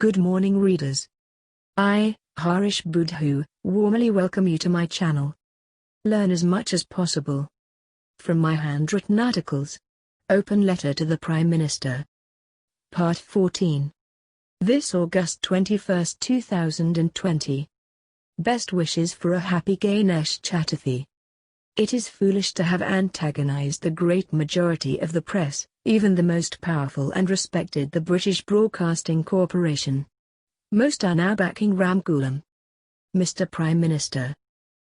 Good morning readers. I, Harish Budhu, warmly welcome you to my channel. Learn as much as possible from my handwritten articles. Open Letter to the Prime Minister. Part 14. This August 21, 2020. Best wishes for a happy Ganesh Chaturthi. It is foolish to have antagonized the great majority of the press, even the most powerful and respected the British Broadcasting Corporation. Most are now backing Ramgoolam. Mr. Prime Minister.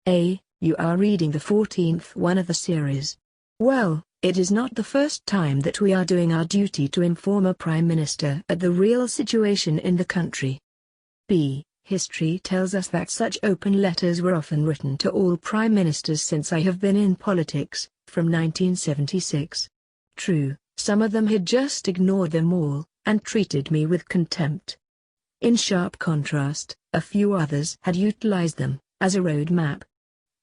You are reading the 14th one of the series. Well, it is not the first time that we are doing our duty to inform a Prime Minister at the real situation in the country. History tells us that such open letters were often written to all Prime Ministers since I have been in politics, from 1976. True, some of them had just ignored them all, and treated me with contempt. In sharp contrast, a few others had utilized them, as a road map.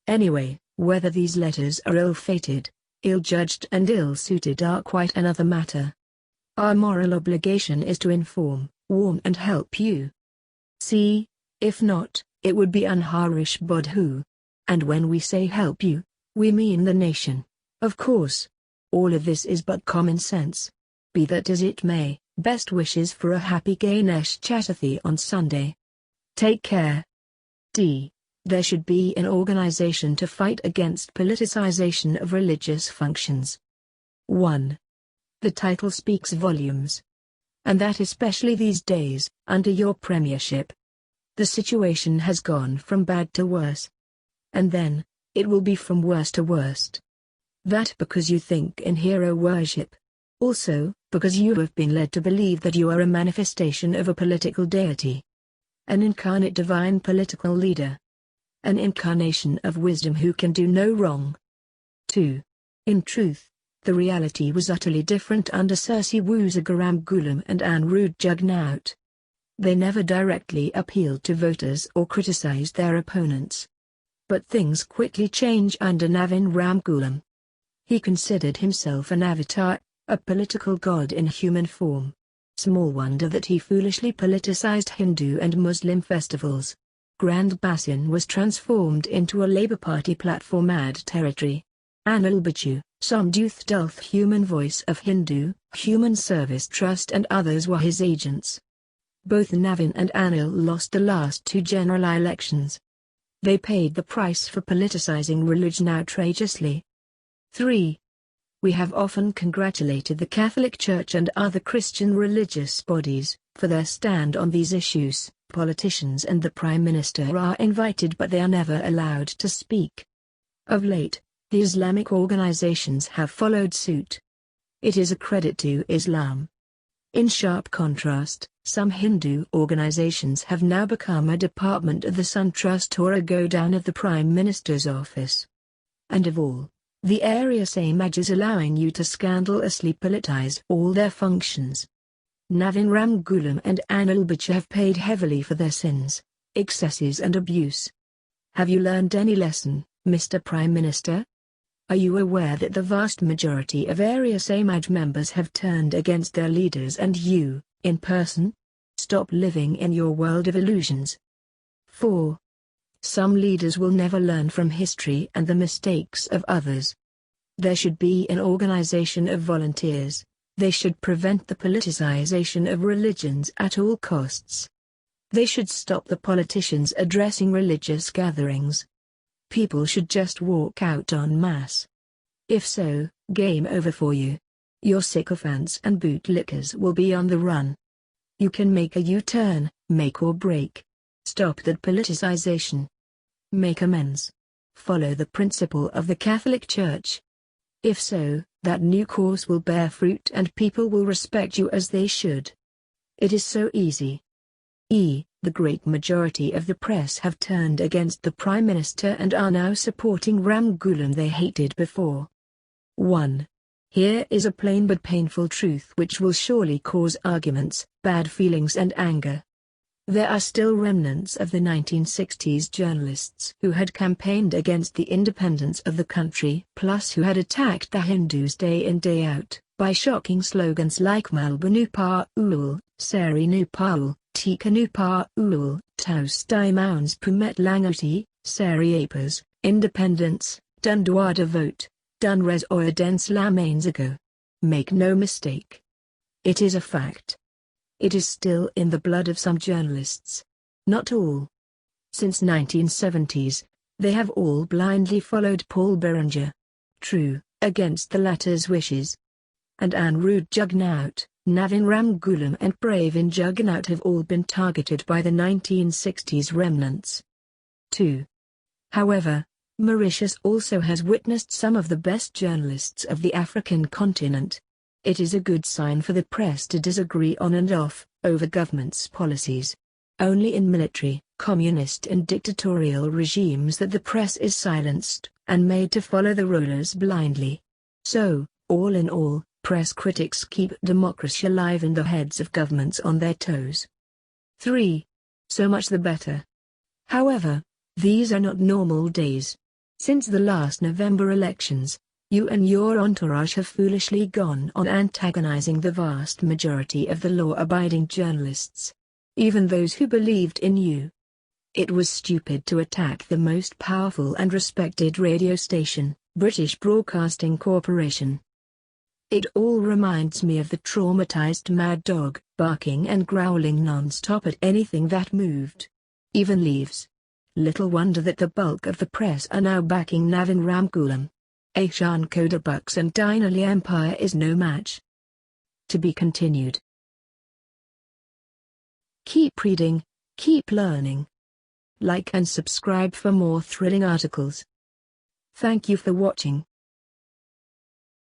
Anyway, whether these letters are ill-fated, ill-judged and ill-suited are quite another matter. Our moral obligation is to inform, warn and help you. See, if not, it would be unharish Budhu. And when we say help you, we mean the nation, of course. All of this is but common sense. Be that as it may, best wishes for a happy Ganesh Chaturthi on Sunday. Take care. There should be an organization to fight against politicization of religious functions. 1. The title speaks volumes. And that especially these days, under your premiership. The situation has gone from bad to worse. And then, it will be from worse to worst. That because you think in hero worship. Also, because you have been led to believe that you are a manifestation of a political deity. An incarnate divine political leader. An incarnation of wisdom who can do no wrong. 2. In truth, the reality was utterly different under Sirsi Ramgoolam and Anirudh Jugnauth. They never directly appealed to voters or criticized their opponents. But things quickly change under Navin Ramgoolam. He considered himself an avatar, a political god in human form. Small wonder that he foolishly politicized Hindu and Muslim festivals. Grand Basin was transformed into a Labour Party platform ad territory. Anil Bachu, Somduth Dulth Human Voice of Hindu, Human Service Trust and others were his agents. Both Navin and Anil lost the last two general elections. They paid the price for politicizing religion outrageously. 3. We have often congratulated the Catholic Church and other Christian religious bodies for their stand on these issues. Politicians and the Prime Minister are invited but they are never allowed to speak. Of late, the Islamic organizations have followed suit. It is a credit to Islam. In sharp contrast, some Hindu organizations have now become a department of the Sun Trust or a go-down of the Prime Minister's office. And of all, the area Samaj is allowing you to scandalously politize all their functions. Navin Ramgoolam and Anil Bachu have paid heavily for their sins, excesses and abuse. Have you learned any lesson, Mr. Prime Minister? Are you aware that the vast majority of area Samaj members have turned against their leaders and you, in person? Stop living in your world of illusions. 4. Some leaders will never learn from history and the mistakes of others. There should be an organization of volunteers. They should prevent the politicization of religions at all costs. They should stop the politicians addressing religious gatherings. People should just walk out en masse. If so, game over for you. Your sycophants and bootlickers will be on the run. You can make a U-turn, make or break. Stop that politicization. Make amends. Follow the principle of the Catholic Church. If so, that new course will bear fruit and people will respect you as they should. It is so easy. The great majority of the press have turned against the Prime Minister and are now supporting Ramgoolam they hated before. 1. Here is a plain but painful truth which will surely cause arguments, bad feelings and anger. There are still remnants of the 1960s journalists who had campaigned against the independence of the country, plus who had attacked the Hindus day in day out, by shocking slogans like Malbanu Paul, Sari Nu Paul, Tikanupa ul, taus dimouns pumet languti, seriapas, independence, dunduada vote, dun res oidens lamains ago. Make no mistake. It is a fact. It is still in the blood of some journalists. Not all. Since 1970s, they have all blindly followed Paul Berenger. True, against the latter's wishes. And Anirudh Jugnauth, Navin Ramgoolam and Pravin Jugnauth have all been targeted by the 1960s remnants. 2. However, Mauritius also has witnessed some of the best journalists of the African continent. It is a good sign for the press to disagree on and off, over government's policies. Only in military, communist and dictatorial regimes that the press is silenced, and made to follow the rulers blindly. So, all in all, press critics keep democracy alive and the heads of governments on their toes. 3. So much the better. However, these are not normal days. Since the last November elections, you and your entourage have foolishly gone on antagonizing the vast majority of the law-abiding journalists. Even those who believed in you. It was stupid to attack the most powerful and respected radio station, British Broadcasting Corporation. It all reminds me of the traumatized mad dog, barking and growling non-stop at anything that moved. Even leaves. Little wonder that the bulk of the press are now backing Navin Ramgoolam. Ashan Kodabuks and Dinali Empire is no match. To be continued. Keep reading, keep learning. Like and subscribe for more thrilling articles. Thank you for watching.